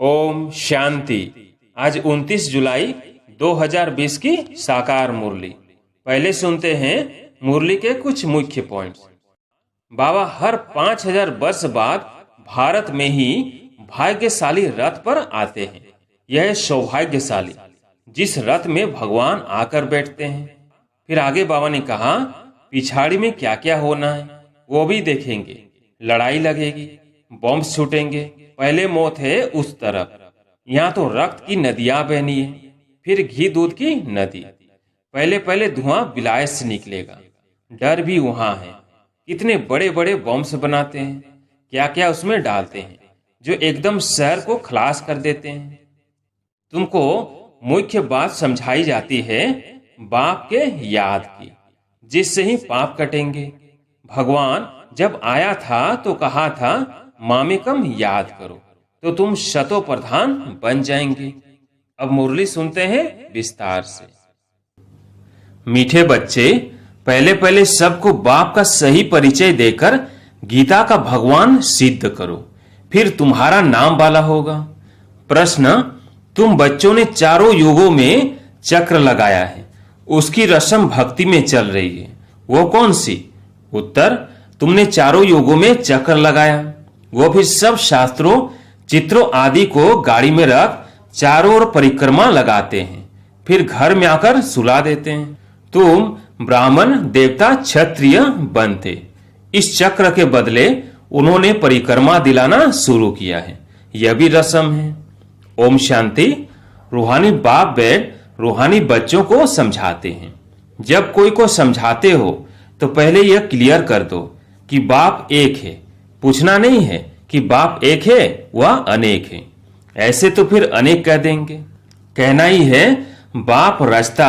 ओम शांति। आज 29 जुलाई 2020 की साकार मुरली। पहले सुनते हैं मुरली के कुछ मुख्य पॉइंट्स। बाबा हर 5000 वर्ष बाद भारत में ही भाग्यशाली रथ पर आते हैं। यह सौभाग्यशाली जिस रथ में भगवान आकर बैठते हैं। फिर आगे बाबा ने कहा पिछाड़ी में क्या क्या होना है वो भी देखेंगे। लड़ाई लगेगी, बम छूटेंगे, पहले मौत है उस तरफ। यहाँ तो रक्त की नदियां बहनी है, फिर घी दूध की नदी। पहले पहले धुआं विलायत से निकलेगा। डर भी वहां है। कितने बड़े बड़े बम्स बनाते हैं, क्या क्या उसमें डालते हैं जो एकदम शहर को खलास कर देते हैं। तुमको मुख्य बात समझाई जाती है बाप के याद की, जिससे ही पाप कटेंगे। भगवान जब आया था तो कहा था मामेकम याद करो तो तुम शतो प्रधान बन जाएंगे। अब मुरली सुनते हैं विस्तार से। मीठे बच्चे, पहले पहले सबको बाप का सही परिचय देकर गीता का भगवान सिद्ध करो, फिर तुम्हारा नाम वाला होगा। प्रश्न, तुम बच्चों ने चारों युगों में चक्र लगाया है, उसकी रस्म भक्ति में चल रही है, वो कौन सी? उत्तर, तुमने चारों युगों में चक्र लगाया, वो भी सब शास्त्रों चित्रों आदि को गाड़ी में रख चारों ओर परिक्रमा लगाते हैं, फिर घर में आकर सुला देते हैं। तुम ब्राह्मण देवता क्षत्रिय बनते, इस चक्र के बदले उन्होंने परिक्रमा दिलाना शुरू किया है। यह भी रस्म है। ओम शांति। रूहानी बाप बैठ रूहानी बच्चों को समझाते हैं। जब कोई को समझाते हो तो पहले यह क्लियर कर दो कि बाप एक है। पूछना नहीं है कि बाप एक है वह अनेक है, ऐसे तो फिर अनेक कह देंगे। कहना ही है बाप रास्ता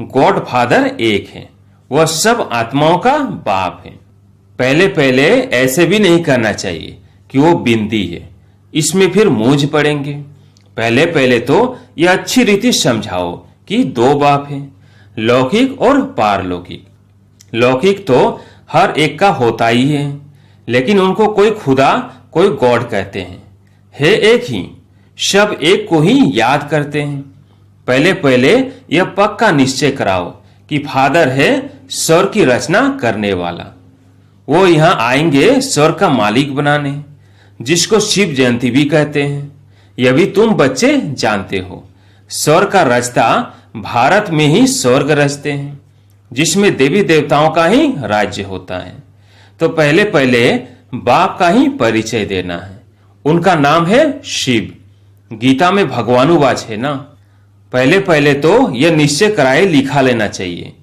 गॉड फादर एक है, वह सब आत्माओं का बाप है। पहले पहले ऐसे भी नहीं करना चाहिए कि वो बिंदी है, इसमें फिर मूंझ पड़ेंगे। पहले पहले तो यह अच्छी रीति समझाओ कि दो बाप हैं, लौकिक और पारलौकिक। लौकिक तो हर एक का होता ही है, लेकिन उनको कोई खुदा कोई गॉड कहते हैं। है एक ही, सब एक को ही याद करते हैं। पहले पहले यह पक्का निश्चय कराओ कि फादर है स्वर्ग की रचना करने वाला। वो यहाँ आएंगे स्वर्ग का मालिक बनाने, जिसको शिव जयंती भी कहते हैं। यह भी तुम बच्चे जानते हो। स्वर्ग का रचता भारत में ही स्वर्ग रचते हैं, जिसमें देवी देवताओं का ही राज्य होता है। तो पहले पहले बाप का ही परिचय देना है। उनका नाम है शिव। गीता में भगवानुवाच है ना। पहले पहले तो यह निश्चय कराए लिखा लेना चाहिए।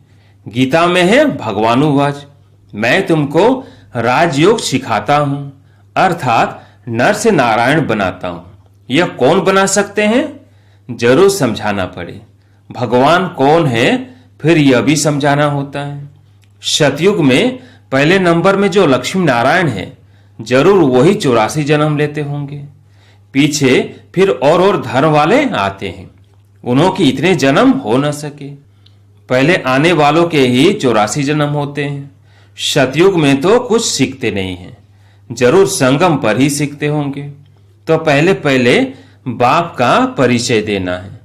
गीता में है भगवानुवाच, मैं तुमको राजयोग सिखाता हूं, अर्थात नर से नारायण बनाता हूं। यह कौन बना सकते हैं? जरूर समझाना पड़े। भगवान कौन है फिर यह भी समझाना होता है। सतयुग में पहले नंबर में जो लक्ष्मी नारायण है, जरूर वही 84 जन्म लेते होंगे। पीछे फिर और धर्म वाले आते हैं, उन्हों की इतने जन्म हो न सके। पहले आने वालों के ही 84 जन्म होते हैं। सतयुग में तो कुछ सीखते नहीं हैं, जरूर संगम पर ही सीखते होंगे। तो पहले पहले बाप का परिचय देना है।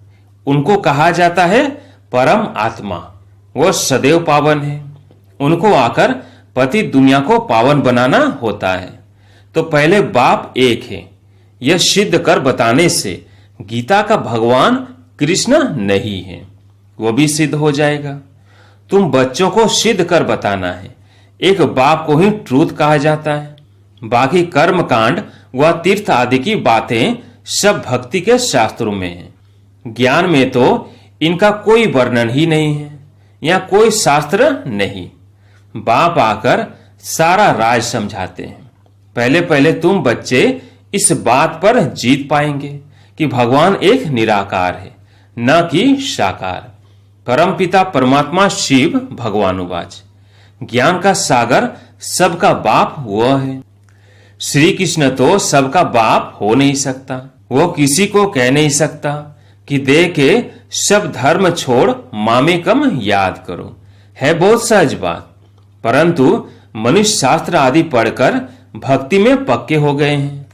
उनको कहा जाता है परम आत्मा, वो सदैव पावन है। उनको आकर पति दुनिया को पावन बनाना होता है। तो पहले बाप एक है, यह सिद्ध कर बताने से गीता का भगवान कृष्ण नहीं है, वो भी सिद्ध हो जाएगा। तुम बच्चों को सिद्ध कर बताना है। एक बाप को ही ट्रूथ कहा जाता है। बाकी कर्म कांड व तीर्थ आदि की बातें सब भक्ति के शास्त्रों में है। ज्ञान में तो इनका कोई वर्णन ही नहीं है, या कोई शास्त्र नहीं। बाप आकर सारा राज समझाते हैं। पहले पहले तुम बच्चे इस बात पर जीत पाएंगे कि भगवान एक निराकार है, न कि साकार। परमपिता परमात्मा शिव भगवानुवाच, ज्ञान का सागर सबका बाप वह है। श्री कृष्ण तो सबका बाप हो नहीं सकता। वो किसी को कह नहीं सकता कि दे के सब धर्म छोड़ मामेकम याद करो। है बहुत सहज बात, परंतु मनुष्य शास्त्र आदि पढ़कर भक्ति में पक्के हो गए हैं।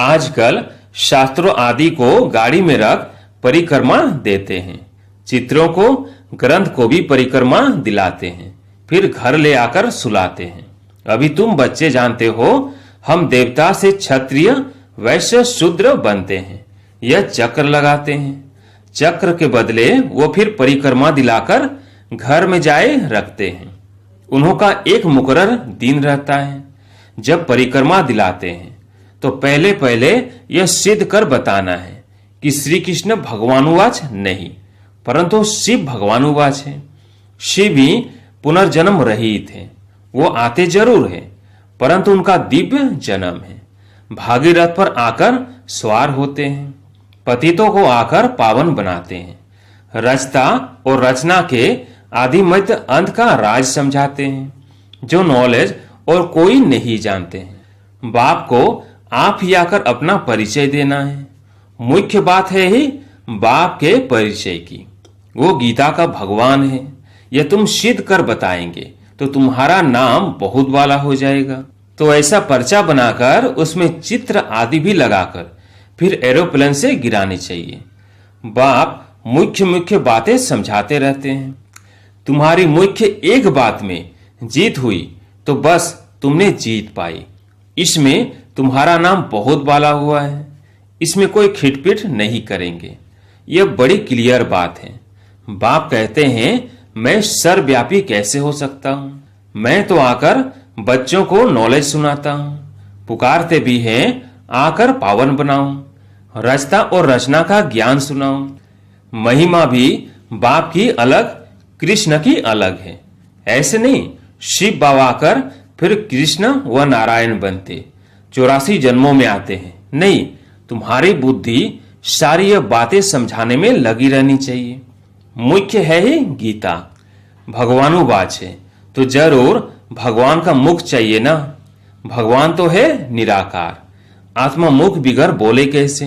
आजकल शास्त्रों आदि को गाड़ी में रख परिक्रमा देते हैं। चित्रों को, ग्रंथ को भी परिक्रमा दिलाते हैं, फिर घर ले आकर सुलाते हैं। अभी तुम बच्चे जानते हो, हम देवता से क्षत्रिय, वैश्य, शूद्र बनते हैं। यह चक्र लगाते हैं। चक्र के बदले वो फिर परिक्रमा दिलाकर घर में जाए रखते हैं। उन्हों का एक मुकर्रर दिन रहता है। जब परिक्रमा दिलाते हैं तो पहले पहले यह सिद्ध कर बताना है कि श्री कृष्ण भगवानुवाच नहीं, परंतु शिव भगवानुवाच है। शिव ही पुनर्जन्म रहित है। वो आते जरूर है, परंतु उनका दिव्य जन्म है। भागीरथ पर आकर सवार होते हैं, पतितों को आकर पावन बनाते हैं, रचता और रचना के आदि मध्य अंत का राज समझाते हैं, जो नॉलेज और कोई नहीं जानते हैं। बाप को आप ही आकर अपना परिचय देना है। मुख्य बात है ही बाप के परिचय की। वो गीता का भगवान है। यह तुम सिद्ध कर बताएंगे तो तुम्हारा नाम बहुत वाला हो जाएगा। तो ऐसा पर्चा बनाकर उसमें चित्र आदि भी लगाकर फिर एरोप्लेन से गिरानी चाहिए। बाप मुख्य मुख्य बातें समझाते रहते हैं। तुम्हारी मुख्य एक बात में जीत हुई तो बस तुमने जीत पाई। इसमें तुम्हारा नाम बहुत वाला हुआ है। इसमें कोई खिटपिट नहीं करेंगे। यह बड़ी क्लियर बात है। बाप कहते हैं, मैं सर्वव्यापी कैसे हो सकता हूं? मैं तो आकर बच्चों को नॉलेज सुनाता हूं। पुकारते भी हैं, आकर पावन बनाऊं, रचता और रचना का ज्ञान सुनाऊं। महिमा भी बाप की अलग, कृष्ण की अलग है। ऐसे नहीं शिव बाबा आकर फिर कृष्ण व नारायण बनते, 84 जन्मों में आते हैं। नहीं, तुम्हारी बुद्धि सारी यह बातें समझाने में लगी रहनी चाहिए। मुख्य है ही गीता, भगवानुवाच है, तो जरूर भगवान का मुख चाहिए ना। भगवान तो है निराकार, आत्मा मुख बिगर बोले कैसे?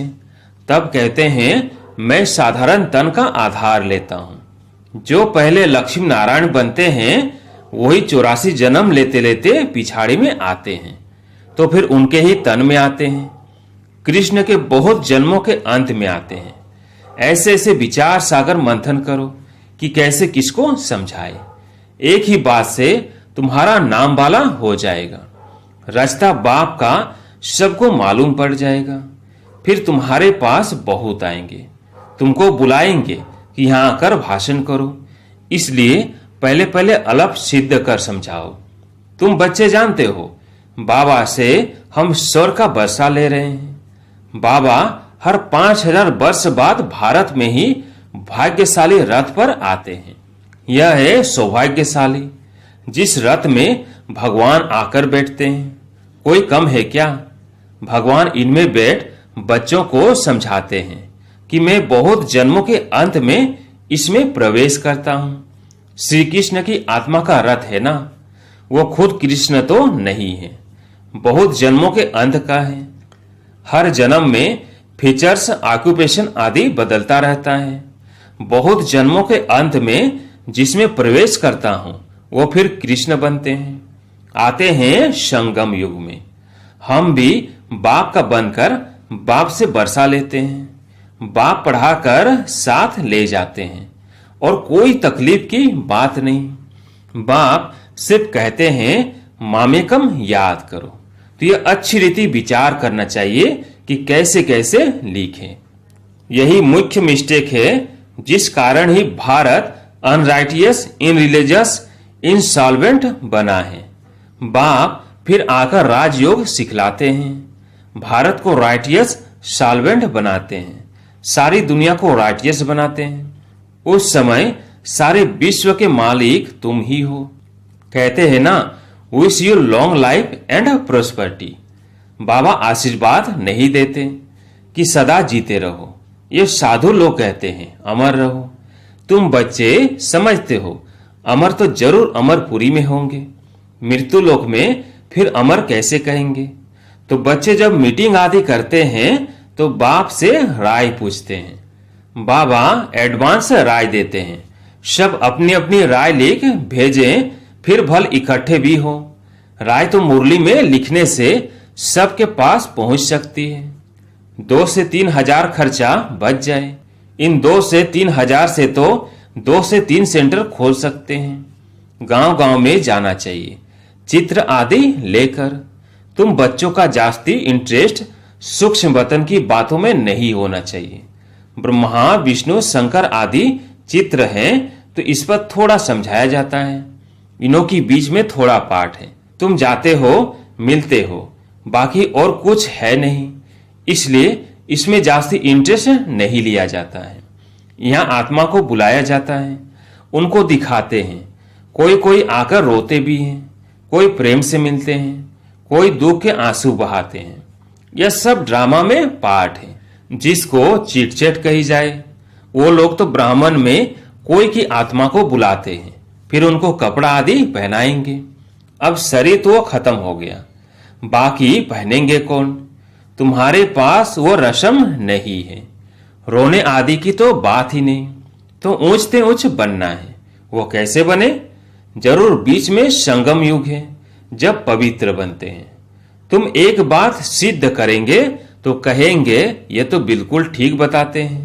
तब कहते हैं, मैं साधारण तन का आधार लेता हूं। जो पहले लक्ष्मी नारायण बनते हैं वही 84 जन्म लेते लेते पिछाड़ी में आते हैं, तो फिर उनके ही तन में आते हैं। कृष्ण के बहुत जन्मों के अंत में आते हैं। ऐसे ऐसे विचार सागर मंथन करो कि कैसे किसको समझाए। एक ही बात से तुम्हारा नाम वाला हो जाएगा। रास्ता बाप का सबको मालूम पड़ जाएगा। फिर तुम्हारे पास बहुत आएंगे, तुमको बुलाएंगे कि यहां आकर भाषण करो। इसलिए पहले पहले अलप सिद्ध कर समझाओ। तुम बच्चे जानते हो, बाबा से हम स्वर का वर्षा ले रहे हैं। बाबा हर 5000 वर्ष बाद भारत में ही भाग्यशाली रथ पर आते हैं। यह है सौभाग्यशाली, जिस रथ में भगवान आकर बैठते हैं। कोई कम है क्या? भगवान इनमें बैठ बच्चों को समझाते हैं कि मैं बहुत जन्मों के अंत में इसमें प्रवेश करता हूं। श्री कृष्ण की आत्मा का रथ है ना, वो खुद कृष्ण तो नहीं है, बहुत जन्मों के अंत का है। हर जन्म में फीचर्स, ऑक्यूपेशन आदि बदलता रहता है। बहुत जन्मों के अंत में जिसमें प्रवेश करता हूं वो फिर कृष्ण बनते हैं, आते हैं संगम युग में। हम भी बाप का बनकर बाप से वर्षा लेते हैं। बाप पढ़ाकर साथ ले जाते हैं और कोई तकलीफ की बात नहीं। बाप सिर्फ कहते हैं मामेकम याद करो। तो यह अच्छी रीति विचार करना चाहिए कि कैसे कैसे लिखें। यही मुख्य मिस्टेक है, जिस कारण ही भारत अनराइटियस, इनरिलीजियस, इंसॉल्वेंट बना है। बाप फिर आकर राजयोग सिखलाते हैं, भारत को राइटियस, सॉल्वेंट बनाते हैं, सारी दुनिया को राइटियस बनाते हैं। उस समय सारे विश्व के मालिक तुम ही हो। कहते हैं ना, wish you long life and prosperity. बाबा आशीर्वाद नहीं देते कि सदा जीते रहो। ये साधु लोग कहते हैं अमर रहो। तुम बच्चे समझते हो अमर तो जरूर अमरपुरी में होंगे, मृत्यु लोक में फिर अमर कैसे कहेंगे? तो बच्चे जब मीटिंग आदि करते हैं तो बाप से राय पूछते हैं। बाबा एडवांस राय देते हैं। सब अपनी अपनी राय लिख भेजें, फिर भल इकट्ठे भी हो। राय तो मुरली में लिखने से सबके पास पहुंच सकती है। 2 से 3 हजार खर्चा बच जाए। इन 2 से 3 हजार से तो 2 से 3 सेंटर खोल सकते हैं। गांव गांव में जाना चाहिए, चित्र आदि लेकर। तुम बच्चों का जास्ती इंटरेस्ट सूक्ष्म वतन की बातों में नहीं होना चाहिए। ब्रह्मा विष्णु शंकर आदि चित्र हैं तो इस पर थोड़ा समझाया जाता है। इनों की बीच में थोड़ा पाठ है। तुम जाते हो, मिलते हो, बाकी और कुछ है नहीं, इसलिए इसमें जास्ती इंटरेस्ट नहीं लिया जाता है। यहाँ आत्मा को बुलाया जाता है, उनको दिखाते हैं। कोई कोई आकर रोते भी हैं, कोई प्रेम से मिलते हैं, कोई दुख के आंसू बहाते हैं। यह सब ड्रामा में पार्ट है। जिसको चिटचैट कही जाए, वो लोग तो ब्राह्मण में कोई की आत्मा को बुलाते हैं, फिर उनको कपड़ा आदि पहनाएंगे। अब शरीर तो खत्म हो गया, बाकी पहनेंगे कौन? तुम्हारे पास वो रस्म नहीं है। रोने आदि की तो बात ही नहीं। तो ऊंचते ऊंच बनना है। वो कैसे बने? जरूर बीच में संगम युग है, जब पवित्र बनते हैं। तुम एक बात सिद्ध करेंगे तो कहेंगे ये तो बिल्कुल ठीक बताते हैं।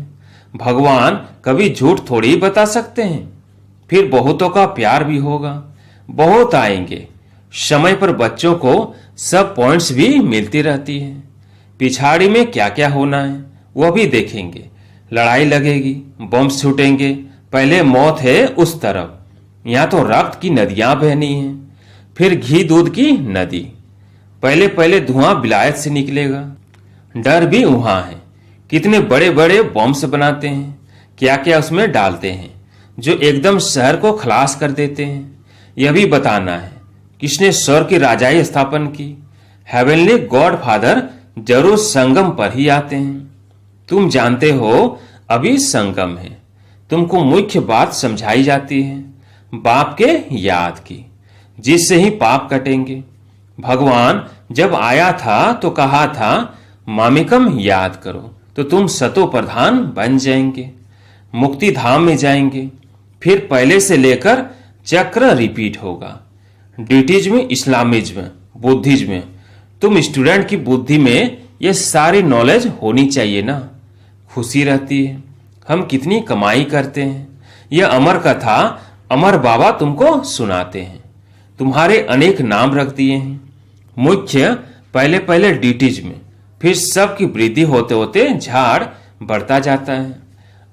भगवान कभी झूठ थोड़ी बता सकते हैं। फिर बहुतों का प्यार भी होगा, बहुत आएंगे। समय पर बच्चों को सब पॉइंट्स भी मिलती रहती है। पिछाड़ी में क्या क्या होना है वो भी देखेंगे। लड़ाई लगेगी, बम छूटेंगे, पहले मौत है उस तरफ। यहाँ तो रक्त की नदियां बहनी हैं, फिर घी दूध की नदी। पहले पहले धुआं विलायत से निकलेगा। डर भी वहां है। कितने बड़े बड़े बॉम्ब्स बनाते हैं, क्या क्या उसमें डालते हैं जो एकदम शहर को खलास कर देते हैं। यह भी बताना है किसने स्वर्ग की राजाई स्थापन की। हेवनली गॉड फादर जरूर संगम पर ही आते हैं। तुम जानते हो अभी संगम है। तुमको मुख्य बात समझाई जाती है, बाप के याद की, जिससे ही पाप कटेंगे। भगवान जब आया था तो कहा था मामिकम याद करो, तो तुम सतो प्रधान बन जाएंगे, मुक्ति धाम में जाएंगे। फिर पहले से लेकर चक्र रिपीट होगा। डिटिज्म, इस्लामिज्म, बुद्धिज्म। तुम स्टूडेंट की बुद्धि में ये सारी नॉलेज होनी चाहिए ना। खुशी रहती है। हम कितनी कमाई करते हैं, यह अमर कथा अमर बाबा तुमको सुनाते हैं। तुम्हारे अनेक नाम रख दिए हैं। मुख्य पहले पहले डिटिज्म, फिर सबकी वृद्धि होते होते झाड़ बढ़ता जाता है।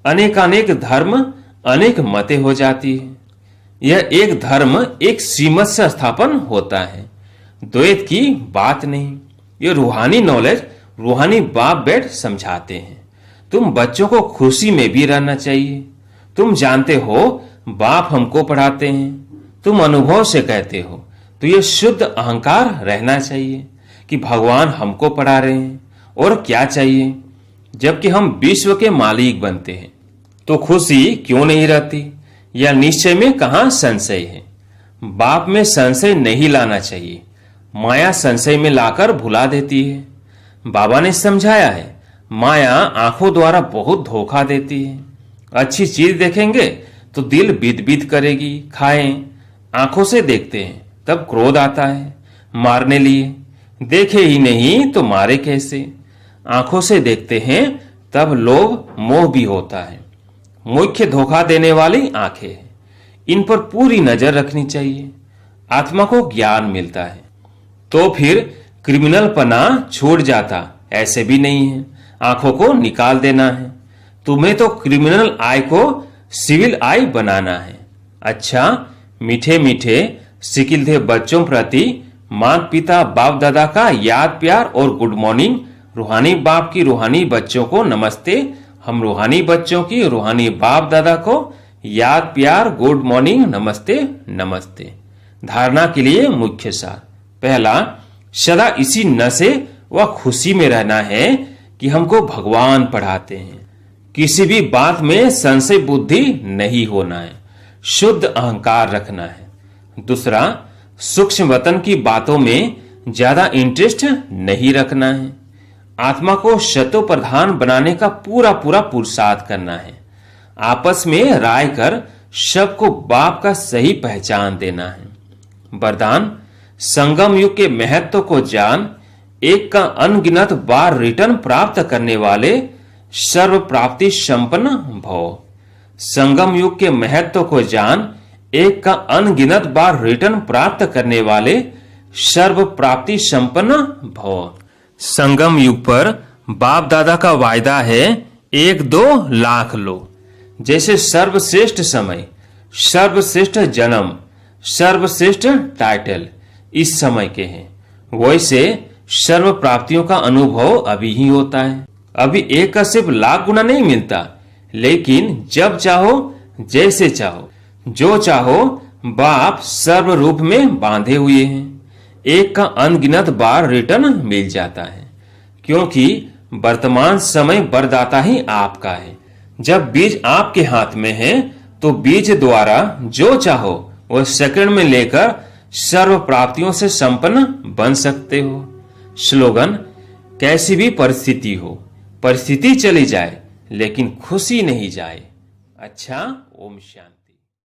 अनेकानेक धर्म, अनेक मतें हो जाती है। यह एक धर्म एक श्रीमत से स्थापन होता है। द्वैत की बात नहीं। ये रूहानी नॉलेज रूहानी बाप बैठ समझाते हैं। तुम बच्चों को खुशी में भी रहना चाहिए। तुम जानते हो बाप हमको पढ़ाते हैं, तुम अनुभव से कहते हो, तो ये शुद्ध अहंकार रहना चाहिए कि भगवान हमको पढ़ा रहे हैं। और क्या चाहिए? जबकि हम विश्व के मालिक बनते हैं तो खुशी क्यों नहीं रहती? या निश्चय में कहां संशय है? बाप में संशय नहीं लाना चाहिए। माया संशय में लाकर भुला देती है। बाबा ने समझाया है, माया आंखों द्वारा बहुत धोखा देती है। अच्छी चीज देखेंगे तो दिल बीत बीत करेगी, खाएं। आंखों से देखते हैं तब क्रोध आता है मारने लिए। देखे ही नहीं तो मारे कैसे? आंखों से देखते हैं तब लोभ मोह भी होता है। मुख्य धोखा देने वाली आंखें हैं। इन पर पूरी नजर रखनी चाहिए। आत्मा को ज्ञान मिलता है तो फिर क्रिमिनल पना छूट जाता, ऐसे भी नहीं है। आंखों को निकाल देना है। तुम्हें तो क्रिमिनल आई को सिविल आई बनाना है। अच्छा, मीठे मीठे सिकिलधे बच्चों प्रति माता पिता बाप दादा का याद प्यार और गुड मॉर्निंग। रूहानी बाप की रूहानी बच्चों को नमस्ते। हम रूहानी बच्चों की रूहानी बाप दादा को याद प्यार गुड मॉर्निंग नमस्ते नमस्ते। धारणा के लिए मुख्य सार। पहला, सदा इसी नशे व खुशी में रहना है कि हमको भगवान पढ़ाते हैं। किसी भी बात में संशय बुद्धि नहीं होना है। शुद्ध अहंकार रखना है। दूसरा, सूक्ष्म वतन की बातों में ज्यादा इंटरेस्ट नहीं रखना है। आत्मा को शतो प्रधान बनाने का पूरा पूरा पुरुषार्थ करना है। आपस में राय कर सबको बाप का सही पहचान देना है। वरदान, संगम युग के महत्व को जान, एक का अनगिनत बार रिटर्न प्राप्त करने वाले सर्व प्राप्ति संपन्न भव। संगम युग के महत्व को जान, एक का अनगिनत बार रिटर्न प्राप्त करने वाले सर्व प्राप्ति संपन्न भव। संगम युग पर बाप दादा का वायदा है 1-2 लाख लो। जैसे सर्वश्रेष्ठ समय, सर्वश्रेष्ठ जन्म, सर्वश्रेष्ठ टाइटल इस समय के हैं, वैसे सर्व प्राप्तियों का अनुभव अभी ही होता है। अभी एक का सिर्फ लाख गुना नहीं मिलता, लेकिन जब चाहो, जैसे चाहो, जो चाहो, बाप सर्व रूप में बांधे हुए हैं। एक का अनगिनत बार रिटर्न मिल जाता है, क्योंकि वर्तमान समय वरदाता ही आपका है। जब बीज आपके हाथ में है तो बीज द्वारा जो चाहो वह सेकंड में लेकर सर्व प्राप्तियों से संपन्न बन सकते हो। स्लोगन, कैसी भी परिस्थिति हो, परिस्थिति चली जाए लेकिन खुशी नहीं जाए। अच्छा, ओम शांति।